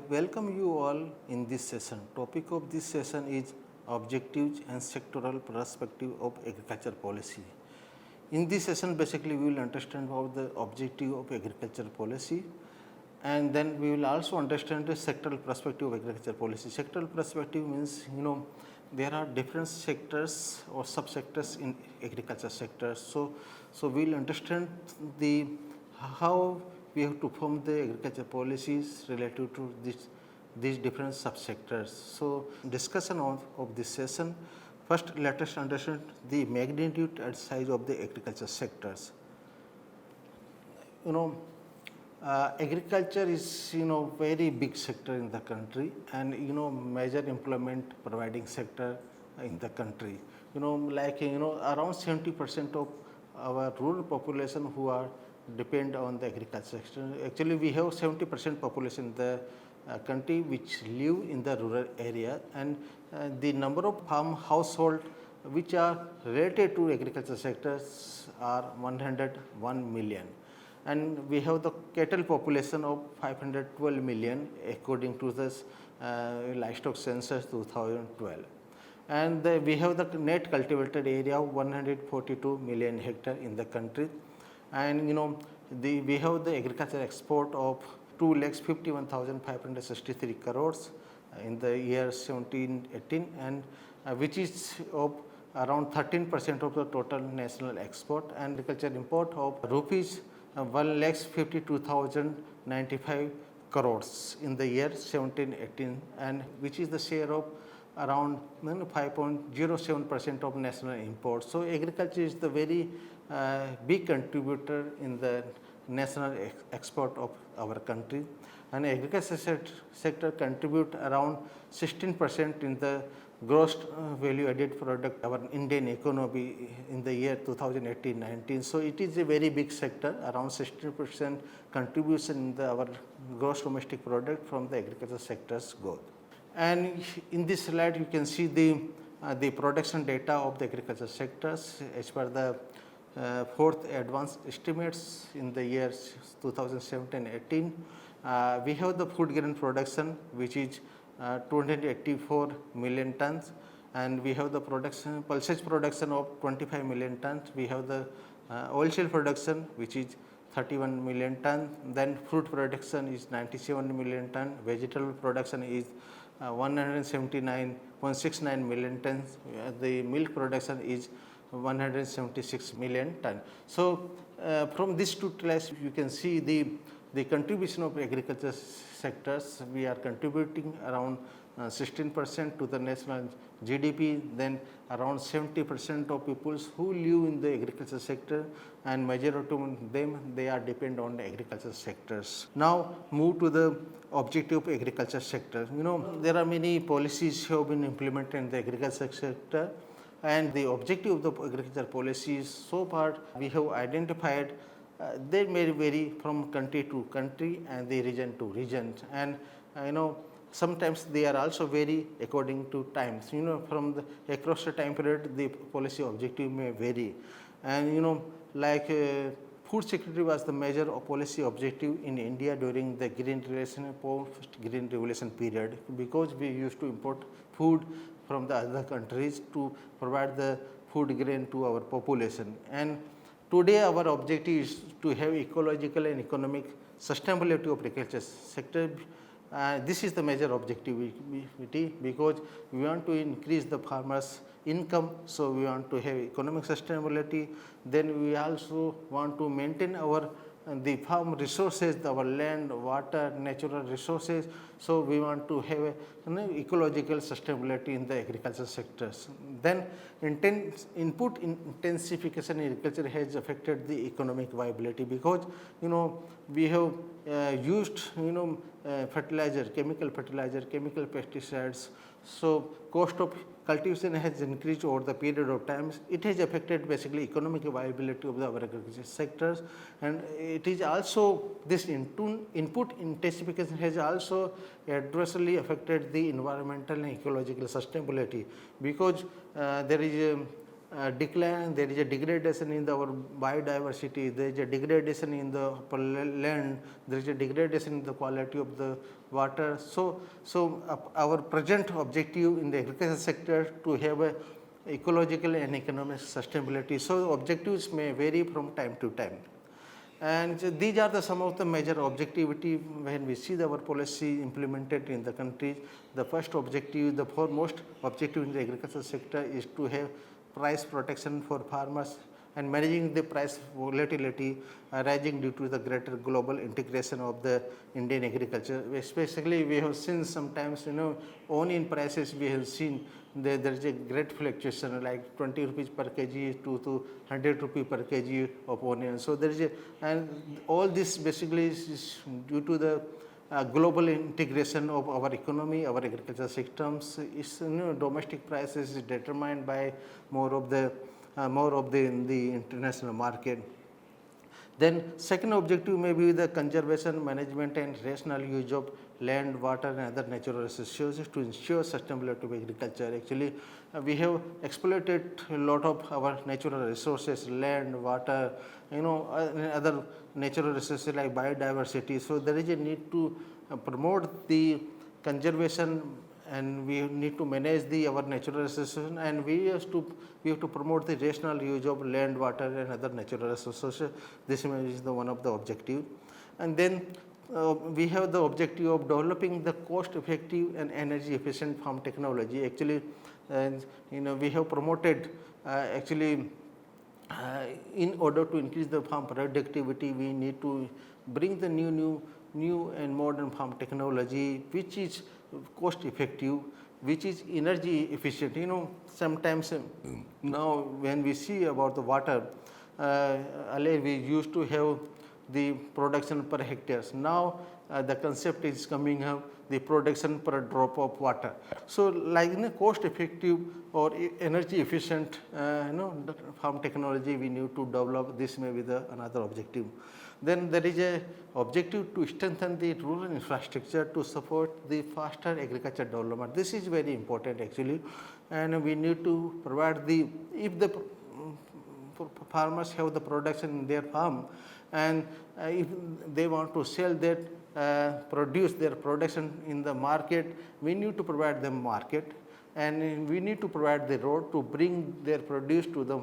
welcome you all in this session. Topic of this session is objectives and sectoral perspective of agriculture policy. In this session, basically we will understand about the objective of agriculture policy, and then we will also understand the sectoral perspective of agriculture policy. Sectoral perspective means there are different sectors or subsectors in agriculture sector. So we will understand the how we have to form the agriculture policies related to these different subsectors. So discussion of this session. First, let us understand the magnitude and size of the agriculture sectors. Agriculture is very big sector in the country, and major employment providing sector in the country. Around 70% of our rural population who are depend on the agriculture sector. Actually, we have 70% population in the country which live in the rural area, and the number of farm household which are related to agriculture sectors are 101 million, and we have the cattle population of 512 million according to this livestock census 2012, and we have the net cultivated area of 142 million hectare in the country, and we have the agriculture export of 2,51,563 crores in the year 17-18, and which is of around 13% of the total national export, and agriculture import of rupees 1,52,095 crores in the year 17-18, and which is the share of around 5.07% of national imports. So agriculture is the very big contributor in the national export of our country, and agriculture sector contribute around 16% in the gross value added product our Indian economy in the year 2018-19. So it is a very big sector, around 16% contribution in our gross domestic product from the agriculture sector's growth. And in this slide you can see the production data of the agriculture sectors as per the fourth advanced estimates in the years 2017-18. We have the food grain production which is 284 million tons, and we have the production pulses production of 25 million tons. We have the oilseed production which is 31 million ton, then fruit production is 97 million ton, vegetable production is 179.69 million tons, the milk production is 176 million ton. So from these two slides you can see the contribution of agriculture sectors. We are contributing around 16% to the national GDP, then around 70% of people who live in the agriculture sector, and majority of them they are depend on the agriculture sectors. Now move to the objective of agriculture sector. There are many policies have been implemented in the agriculture sector, and the objective of the agriculture policies so far we have identified they may vary from country to country and the region to region, and sometimes they are also vary according to times. From the across the time period the policy objective may vary, and food security was the major policy objective in India during the green revolution, post green revolution period, because we used to import food from the other countries to provide the food grain to our population. And today our objective is to have ecological and economic sustainability of agriculture sector. This is the major objective because we want to increase the farmers' income, so we want to have economic sustainability. Then we also want to maintain our the farm resources, our land, water, natural resources. So we want to have ecological sustainability in the agriculture sectors. Then input intensification in agriculture has affected the economic viability, because we have used fertilizer, chemical pesticides. So cost of cultivation has increased over the period of time. It has affected basically economic viability of our agriculture sectors, and it is also this input intensification has also adversely affected the environmental and ecological sustainability, because there is decline, there is a degradation in our biodiversity, there is a degradation in the land, there is a degradation in the quality of the water. Our present objective in the agriculture sector to have a ecological and economic sustainability. So, objectives may vary from time to time. And these are some of the major objectivity when we see our policy implemented in the country. The first objective, the foremost objective in the agricultural sector is to have price protection for farmers and managing the price volatility arising due to the greater global integration of the Indian agriculture. Especially we have seen sometimes, onion prices we have seen there is a great fluctuation like 20 rupees per kg to 100 rupees per kg of onion. So, there is and all this basically is due to the global integration of our economy, our agricultural systems. Is domestic prices is determined by more of the in the international market. Then second objective may be the conservation, management and rational use of land, water and other natural resources to ensure sustainability of agriculture. Actually, we have exploited a lot of our natural resources, land, water, other natural resources like biodiversity. So, there is a need to promote the conservation and we need to manage our natural resources, and we have to promote the rational use of land, water and other natural resources. This is the one of the objective. And then we have the objective of developing the cost effective and energy efficient farm technology. Actually, we have promoted in order to increase the farm productivity, we need to bring the new and modern farm technology which is cost effective, which is energy efficient. Sometimes now when we see about the water, earlier we used to have the production per hectares. Now the concept is coming up, the production per drop of water. So, like in a cost effective or energy efficient farm technology we need to develop. This may be the another objective. Then there is a objective to strengthen the rural infrastructure to support the faster agriculture development. This is very important actually, and we need to provide if the farmers have the production in their farm and if they want to sell that produce their production in the market, we need to provide them market and we need to provide the road to bring their produce to the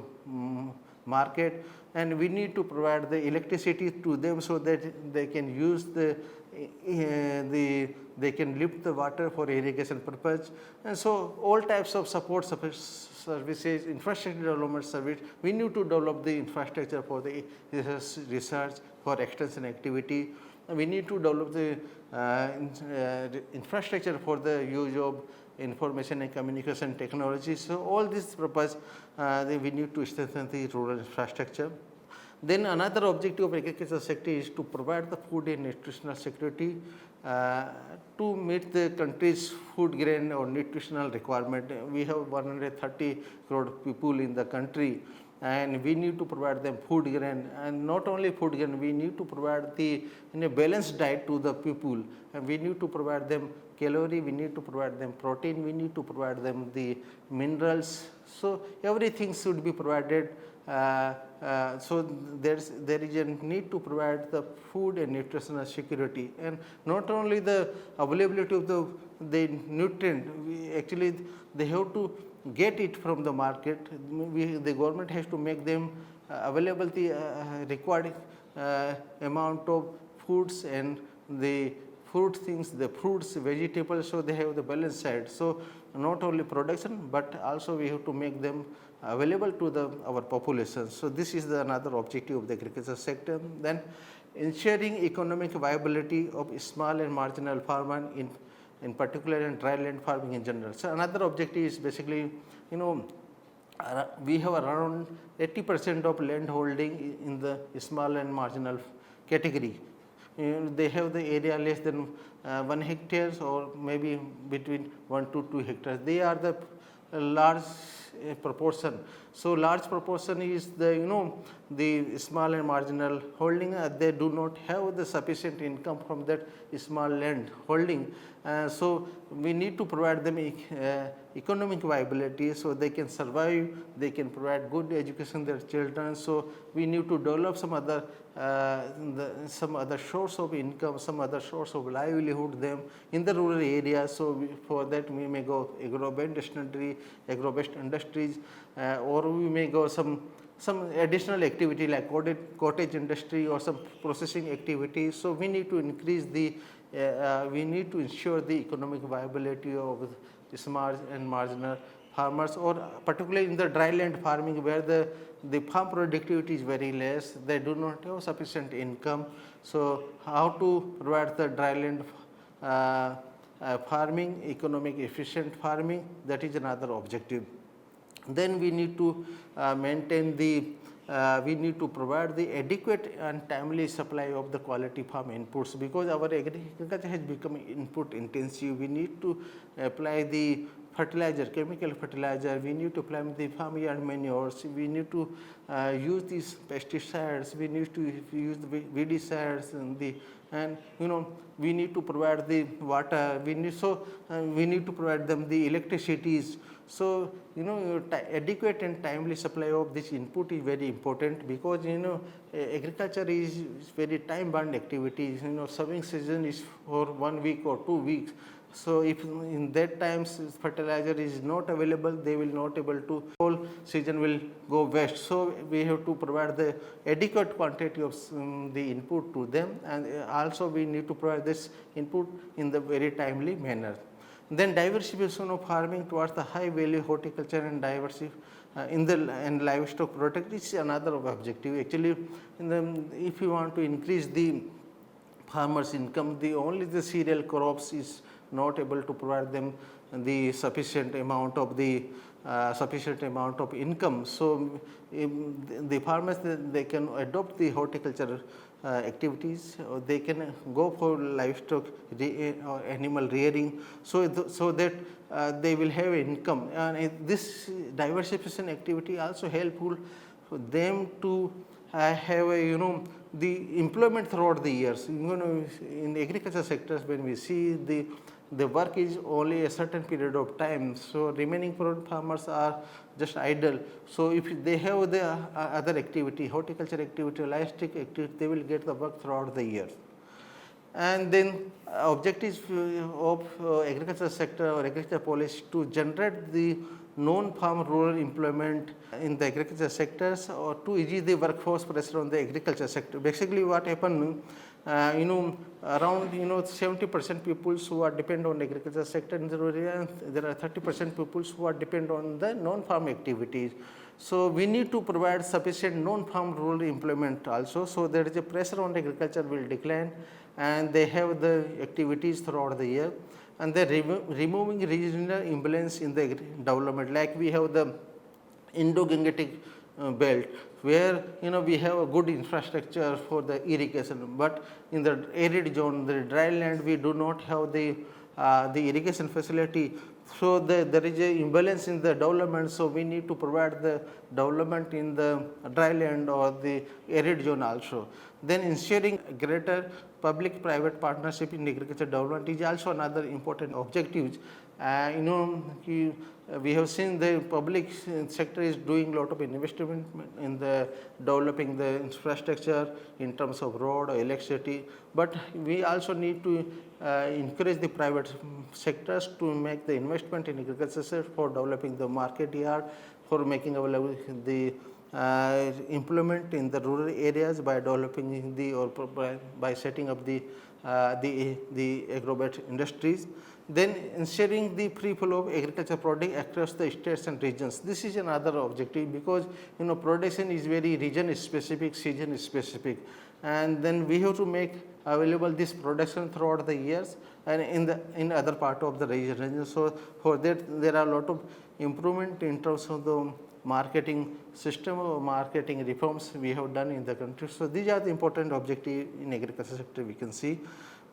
market, and we need to provide the electricity to them so that they can use they can lift the water for irrigation purpose. And so, all types of support services, infrastructure development service, we need to develop the infrastructure for the research, for extension activity. We need to develop the infrastructure for the use of information and communication technology. So, all this purpose we need to strengthen the rural infrastructure. Then another objective of agriculture sector is to provide the food and nutritional security to meet the country's food grain or nutritional requirement. We have 130 crore people in the country and we need to provide them food grain, and not only food grain, we need to provide a balanced diet to the people, and we need to provide them calorie, we need to provide them protein, we need to provide them the minerals. So, everything should be provided. So, there is a need to provide the food and nutritional security, and not only the availability of the nutrient, actually they have to get it from the market. The government has to make them available the required amount of foods and the fruit things, the fruits, vegetables, so they have the balance side. So, not only production, but also we have to make them available to our population. So, this is another objective of the agriculture sector. Then ensuring economic viability of small and marginal farmer in particular and dry land farming in general. So, another objective is basically we have around 80% of land holding in the small and marginal category. They have the area less than 1 hectares or maybe between 1 to 2 hectares. They are the large proportion. So, large proportion is the small and marginal holding. They do not have the sufficient income from that small land holding, So we need to provide them economic viability so they can survive, they can provide good education to their children. So we need to develop some other source of income, some other source of livelihood them in the rural areas. So for that we may go agro-based industries, or we may go some additional activity like cottage industry or some processing activity. So we need to increase we need to ensure the economic viability of the small and marginal farmers, or particularly in the dry land farming where the farm productivity is very less, they do not have sufficient income. So how to provide the dry land farming, economic efficient farming, that is another objective. Then we need to we need to provide the adequate and timely supply of the quality farm inputs, because our agriculture has become input intensive. We need to apply the fertilizer, chemical fertilizer, we need to apply the farmyard manures, we need to use these pesticides, we need to use the weedicides, and we need to provide the water, we need to provide them the electricities. So adequate and timely supply of this input is very important, because agriculture is very time bound activity. Sowing season is for 1 week or 2 weeks. So if in that times fertilizer is not available, they will not able to, whole season will go waste. So we have to provide the adequate quantity of the input to them, and also we need to provide this input in the very timely manner. Then diversification of farming towards the high value horticulture and diversity and livestock product is another objective. Actually, if you want to increase the farmers' income, only the cereal crops is not able to provide them the sufficient amount of income. So the farmers, they can adopt the horticulture activities, or they can go for livestock or animal rearing, so that they will have income. And this diversification activity also helpful for them to have the employment throughout the years. In agriculture sectors, when we see the work is only a certain period of time, so remaining farmers are just idle. So if they have the other activity, horticulture activity, livestock activity, they will get the work throughout the year. And then objectives of agriculture sector or agriculture policy to generate the non-farm rural employment in the agriculture sectors, or to ease the workforce pressure on the agriculture sector. Basically what happened, around 70% people who are depend on agriculture sector in the rural area, there are 30% people who are depend on the non-farm activities. So we need to provide sufficient non-farm rural employment also, so there is a pressure on agriculture will decline, and they have the activities throughout the year. And they are removing regional imbalance in the development, like we have the Indo-Gangetic belt, where we have a good infrastructure for the irrigation, but in the arid zone, the dry land, we do not have the irrigation facility. So there is a imbalance in the development. So we need to provide the development in the dry land or the arid zone also. Then ensuring greater public-private partnership in agriculture development is also another important objective. We have seen the public sector is doing a lot of investment in the developing the infrastructure in terms of road or electricity, but we also need to encourage the private sectors to make the investment in agriculture for developing the market yard, for making available the implement in the rural areas by developing by setting up the agro-based industries. Then ensuring the free flow of agriculture product across the states and regions. This is another objective, because production is very region specific, season specific, and then we have to make available this production throughout the years and in other part of the region. So for that there are a lot of improvement in terms of the marketing system or marketing reforms we have done in the country. So these are the important objectives in agriculture sector we can see.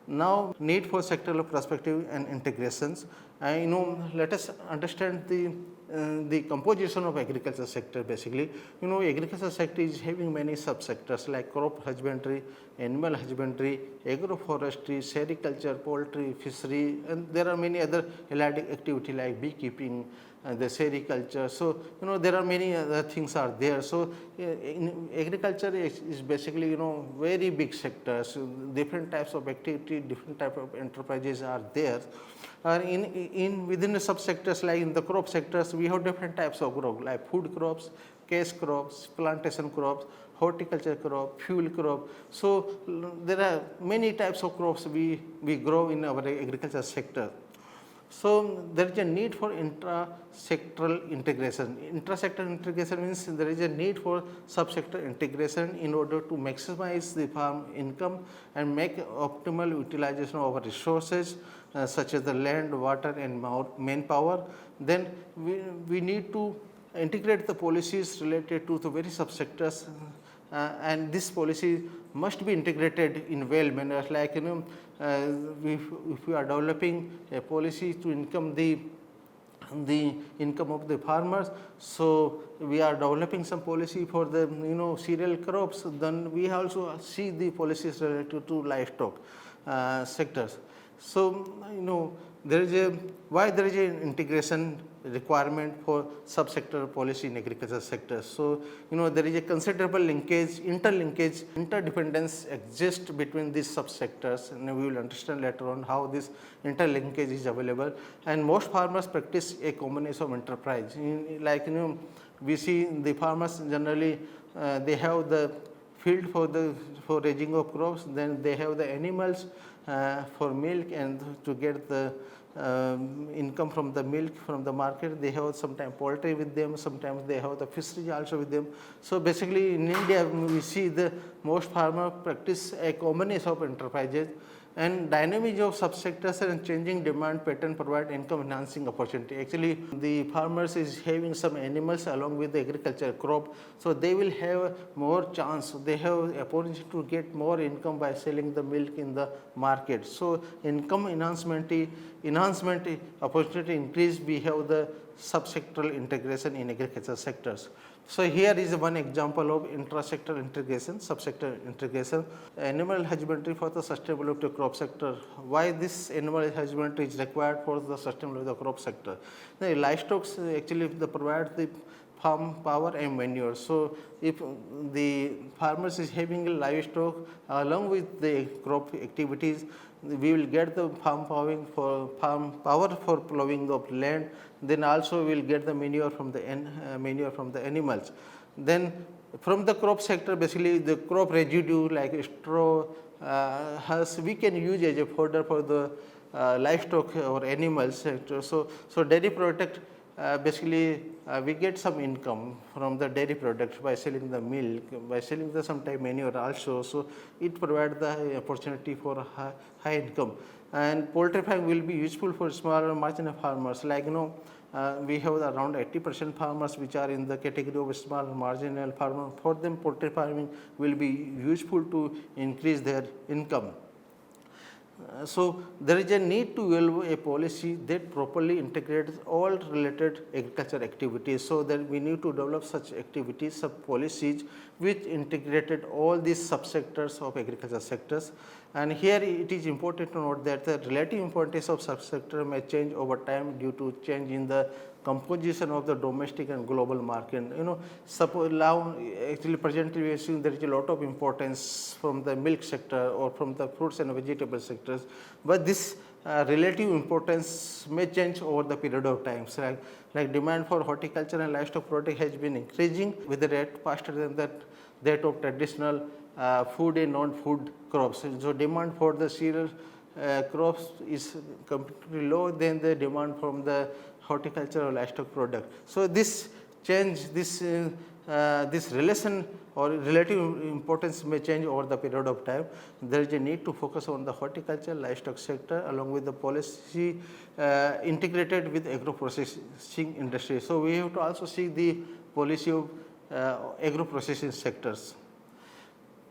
Now need for sectoral perspective and integrations. Let us understand the composition of agriculture sector. Basically, agriculture sector is having many subsectors like crop husbandry, animal husbandry, agroforestry, sericulture, poultry, fishery, and there are many other allied activity like beekeeping, the sericulture. So there are many other things are there. So in agriculture is basically very big sector. So different types of activity, different type of enterprises are there. In within the subsectors, like in the crop sectors, we have different types of crop like food crops, cash crops, plantation crops, horticulture crop, fuel crop. So there are many types of crops we grow in our agriculture sector. So there is a need for intra-sectoral integration. Intra-sectoral integration means there is a need for subsector integration in order to maximize the farm income and make optimal utilization of our resources such as the land, water and manpower. Then we need to integrate the policies related to the various subsectors and this policy must be integrated in well manner, like if we are developing a policy to income the income of the farmers. So we are developing some policy for the cereal crops, then we also see the policies related to livestock sectors. So there is a integration requirement for subsector policy in agriculture sector. So there is a considerable linkage, interlinkage, interdependence exists between these subsectors, and we will understand later on how this interlinkage is available. And most farmers practice a combination of enterprise. We see the farmers generally they have the field for raising of crops, then they have the animals for milk and to get the income from the milk from the market. They have sometimes poultry with them, sometimes they have the fishery also with them. So basically in India we see the most farmers practice a combination of enterprises, and dynamism of subsectors and changing demand pattern provide income enhancing opportunity. Actually the farmers is having some animals along with the agriculture crop, so they will have more chance, they have opportunity to get more income by selling the milk in the market. So income enhancement opportunity increase, we have the subsectoral integration in agriculture sectors. So here is one example of intra-sector integration, subsector integration. Animal husbandry for the sustainability of crop sector. Why this animal husbandry is required for the sustainability of the crop sector? The livestock actually they provide the farm power and manure. So if the farmers is having livestock along with the crop activities, we will get the farm power for plowing of land, then also we will get the manure from the animals. Then from the crop sector, basically the crop residue like straw, husk, we can use as a fodder for the livestock or animals. So dairy product, basically we get some income from the dairy products by selling the milk, by selling the sometime manure also. So it provides the opportunity for high income. And poultry farming will be useful for small marginal farmers, like we have around 80% farmers which are in the category of small marginal farmer. For them poultry farming will be useful to increase their income. So there is a need to evaluate a policy that properly integrates all related agriculture activities. So that we need to develop such activities, sub policies which integrated all these subsectors of agriculture sectors. And here it is important to note that the relative importance of subsector may change over time due to change in the composition of the domestic and global market. Suppose now actually presently we are seeing there is a lot of importance from the milk sector or from the fruits and vegetable sectors, but this relative importance may change over the period of time. So like demand for horticulture and livestock product has been increasing with the rate faster than that of traditional food and non-food crops. So demand for the cereal crops is completely low than the demand from the horticulture or livestock product. So this change, this relation or relative importance may change over the period of time. There is a need to focus on the horticulture, livestock sector along with the policy integrated with agro-processing industry. So we have to also see the policy of agro-processing sectors.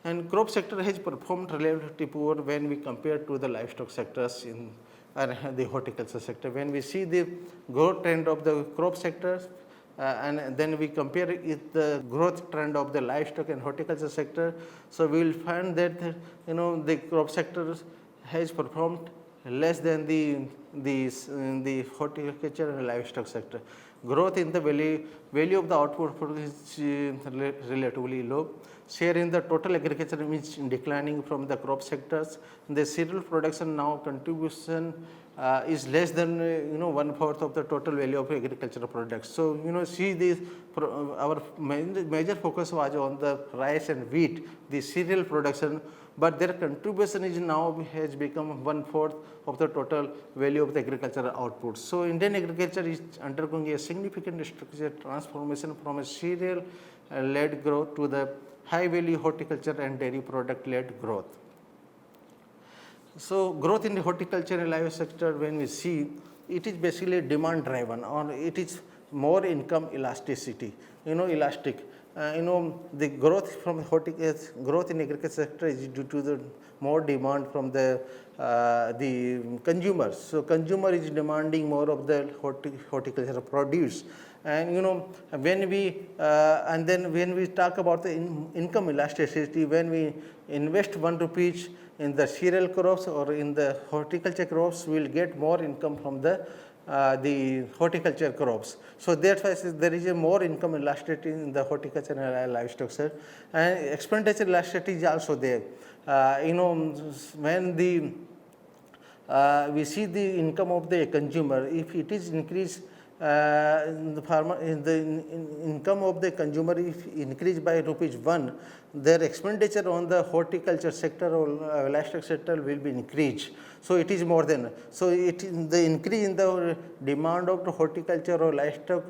And crop sector has performed relatively poor when we compare to the livestock sectors and the horticulture sector. When we see the growth trend of the crop sectors, and then we compare it with the growth trend of the livestock and horticulture sector, so we will find that the crop sector has performed less than the horticulture and livestock sector. Growth in the value of the output is relatively low. Share in the total agriculture is declining from the crop sectors. The cereal production now contribution is less than 1/4 of the total value of agricultural products. So see this our major focus was on the rice and wheat, the cereal production, but their contribution is now has become 1/4 of the total value of the agricultural output. So Indian agriculture is undergoing a significant structural transformation from a cereal led growth to the high value horticulture and dairy product led growth. So growth in the horticulture and livestock sector, when we see, it is basically demand driven, or it is more income elasticity, elastic. The growth from growth in agriculture sector is due to the more demand from the consumers. So consumer is demanding more of the horticultural produce. And when we talk about the income elasticity, when we invest 1 rupees in the cereal crops or in the horticulture crops, we will get more income from the horticulture crops. So that's why there is a more income elasticity in the horticulture and livestock sector, and expenditure elasticity is also there. When we see the income of the consumer, if it is increased, the income of the consumer if increased by ₹1, their expenditure on the horticulture sector or livestock sector will be increased. So it is more than, so the increase in the demand of the horticulture or livestock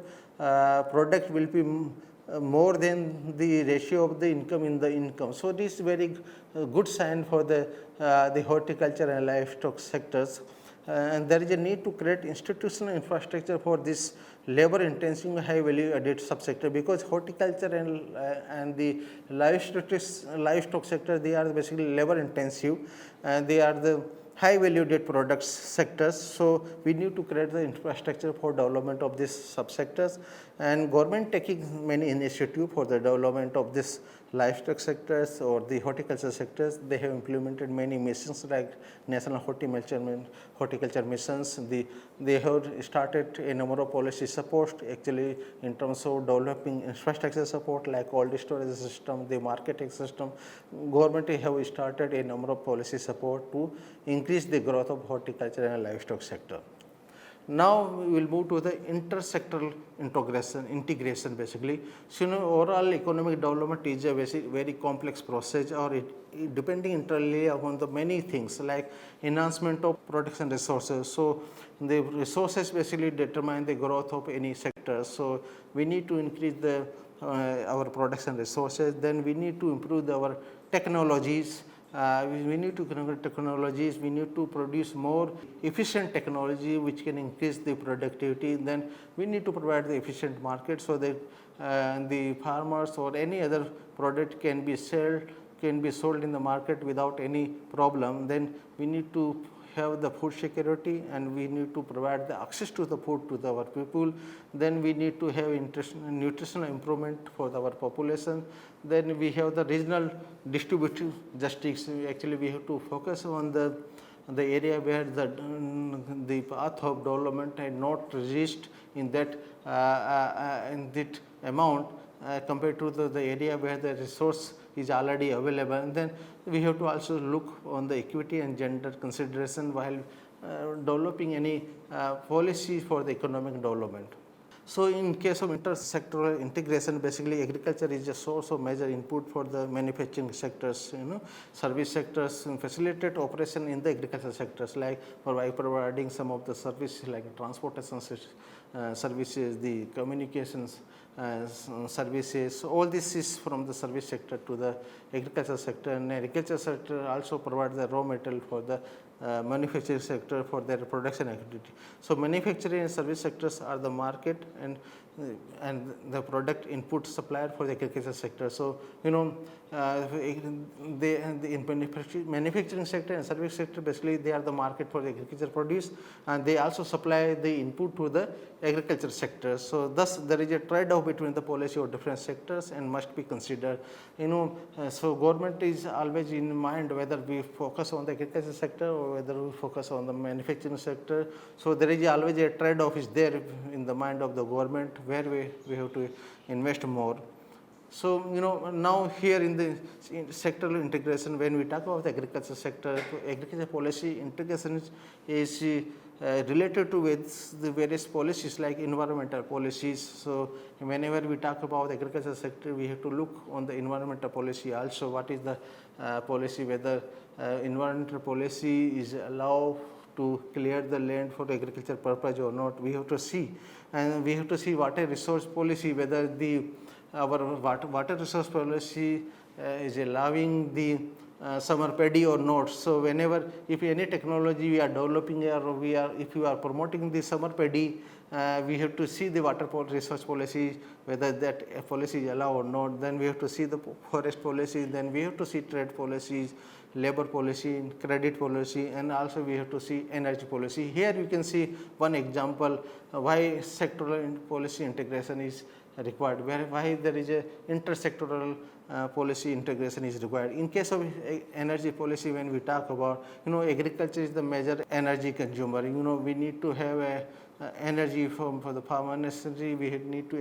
product will be more than the ratio of the income in the income. So this is very good sign for the horticulture and livestock sectors. And there is a need to create institutional infrastructure for this labor intensive high value added subsector, because horticulture and the livestock sector, they are basically labor intensive and they are the high value added products sectors. So we need to create the infrastructure for development of these subsectors, and government taking many initiatives for the development of this livestock sectors or the horticulture sectors. They have implemented many missions like National Horticulture Missions. They have started a number of policy support actually in terms of developing infrastructure support like cold storage system, the marketing system. Government have started a number of policy support to increase the growth of horticulture and livestock sector. Now we will move to the intersectoral integration basically. So overall economic development is a very complex process, or it depending entirely upon the many things like enhancement of production resources. So the resources basically determine the growth of any sector. So we need to increase the our production resources, then we need to improve our technologies. We need to create technologies, we need to produce more efficient technology which can increase the productivity. Then we need to provide the efficient market so that the farmers or any other product can be sold in the market without any problem. Then we need to have the food security and we need to provide the access to the food to our people. Then we need to have nutritional improvement for our population. Then we have the regional distributive justice. Actually we have to focus on the area where the path of development had not reached in that amount compared to the area where the resource is already available. And then we have to also look on the equity and gender consideration while developing any policy for the economic development. So in case of intersectoral integration, basically agriculture is a source of major input for the manufacturing sectors, service sectors, and facilitate operation in the agriculture sectors like by providing some of the services like transportation services, the communications services. All this is from the service sector to the agriculture sector, and agriculture sector also provides the raw material for the manufacturing sector for their production activity. So manufacturing and service sectors are the market, and and the product input supplier for the agriculture sector. So, in manufacturing sector and service sector, basically they are the market for the agriculture produce, and they also supply the input to the agriculture sector. So, thus there is a trade-off between the policy of different sectors and must be considered. So government is always in mind whether we focus on the agriculture sector or whether we focus on the manufacturing sector. So there is always a trade-off is there in the mind of the government where we have to invest more. So, now here in the sectoral integration, when we talk about the agriculture sector, agriculture policy integration is related to with the various policies like environmental policies. So, whenever we talk about the agriculture sector, we have to look on the environmental policy also. What is the policy, whether environmental policy is allowed to clear the land for agriculture purpose or not, we have to see. And we have to see water resource policy, whether our water resource policy is allowing the summer paddy or not. So, whenever if any technology we are developing or if we are promoting the summer paddy, we have to see the water resource policy, whether that policy is allowed or not. Then we have to see the forest policy, then we have to see trade policies, labor policy, credit policy, and also we have to see energy policy. Here you can see one example why sectoral policy integration is required, why there is a intersectoral policy integration is required. In case of energy policy, when we talk about, agriculture is the major energy consumer. We need to have energy for the farmer necessary, we need to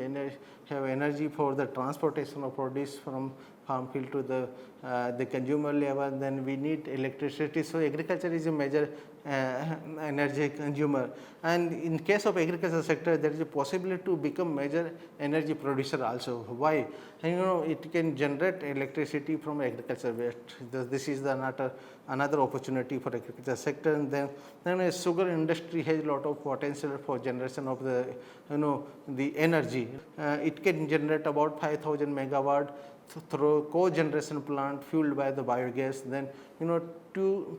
have energy for the transportation of produce from farm field to the consumer level, then we need electricity. So, agriculture is a major energy consumer, and in case of agriculture sector there is a possibility to become major energy producer also. Why? And it can generate electricity from agriculture waste. This is another opportunity for agriculture sector. And then a sugar industry has a lot of potential for generation of the energy. It can generate about 5,000 megawatt through co-generation plant fueled by the biogas. Then 2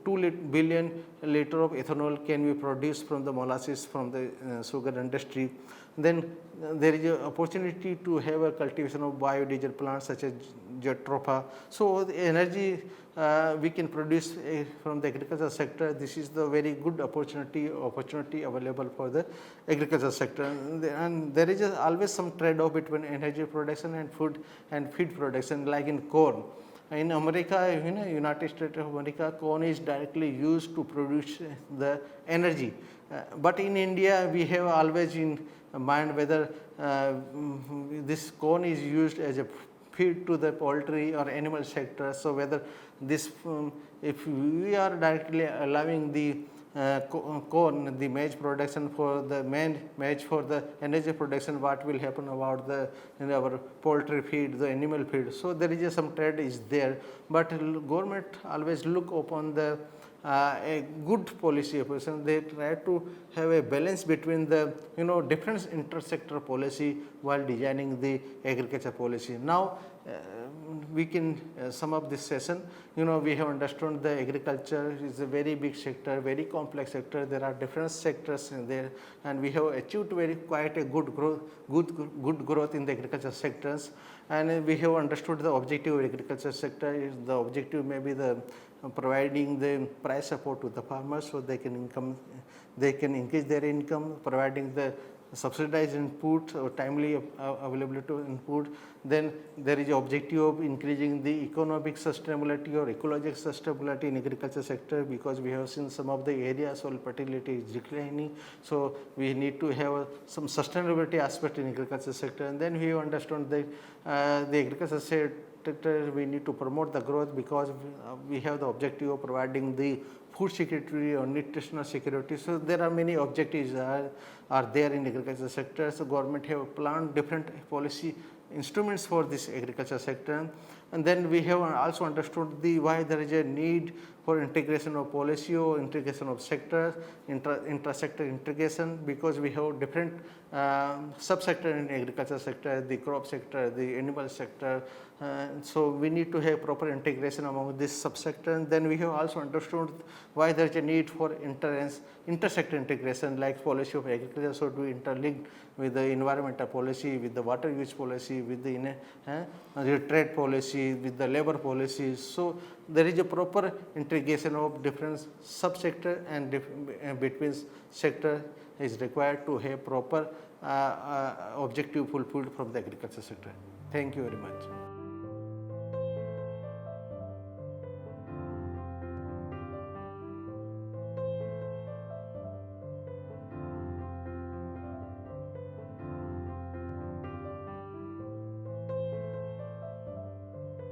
billion liter of ethanol can be produced from the molasses from the sugar industry. Then there is an opportunity to have a cultivation of biodiesel plants such as Jatropha. So, the energy we can produce from the agriculture sector. This is the very good opportunity available for the agriculture sector. And there is always some trade-off between energy production and food and feed production, like in corn. In America, United States of America, corn is directly used to produce the energy. But in India, we have always in mind whether this corn is used as a feed to the poultry or animal sector. So, whether this, if we are directly allowing the corn, the maize production for the maize for the energy production, what will happen about our poultry feed, the animal feed. So, there is some trade is there, but government always look upon the a good policy person. They try to have a balance between the different intersector policy while designing the agriculture policy. Now, we can sum up this session. We have understood the agriculture is a very big sector, very complex sector. There are different sectors in there, and we have achieved quite a good growth in the agriculture sectors. And we have understood the objective of agriculture sector. The objective may be the providing the price support to the farmers so they can increase their income, providing the subsidized input or timely availability of input. Then there is objective of increasing the economic sustainability or ecological sustainability in agriculture sector, because we have seen some of the areas soil fertility is declining. So, we need to have some sustainability aspect in agriculture sector. And then we have understood that the agriculture sector we need to promote the growth, because we have the objective of providing the food security or nutritional security. So, there are many objectives are there in agriculture sector. So, government have planned different policy instruments for this agriculture sector. And then we have also understood why there is a need for integration of policy or integration of sectors, intra-sector integration, because we have different subsector in agriculture sector, the crop sector, the animal sector, So we need to have proper integration among this subsector, and then we have also understood why there is a need for intersector integration, like policy of agriculture should be interlinked with the environmental policy, with the water use policy, with the trade policy, with the labor policies. So there is a proper integration of different subsector and between sector is required to have proper objective fulfilled from the agriculture sector. Thank you very much.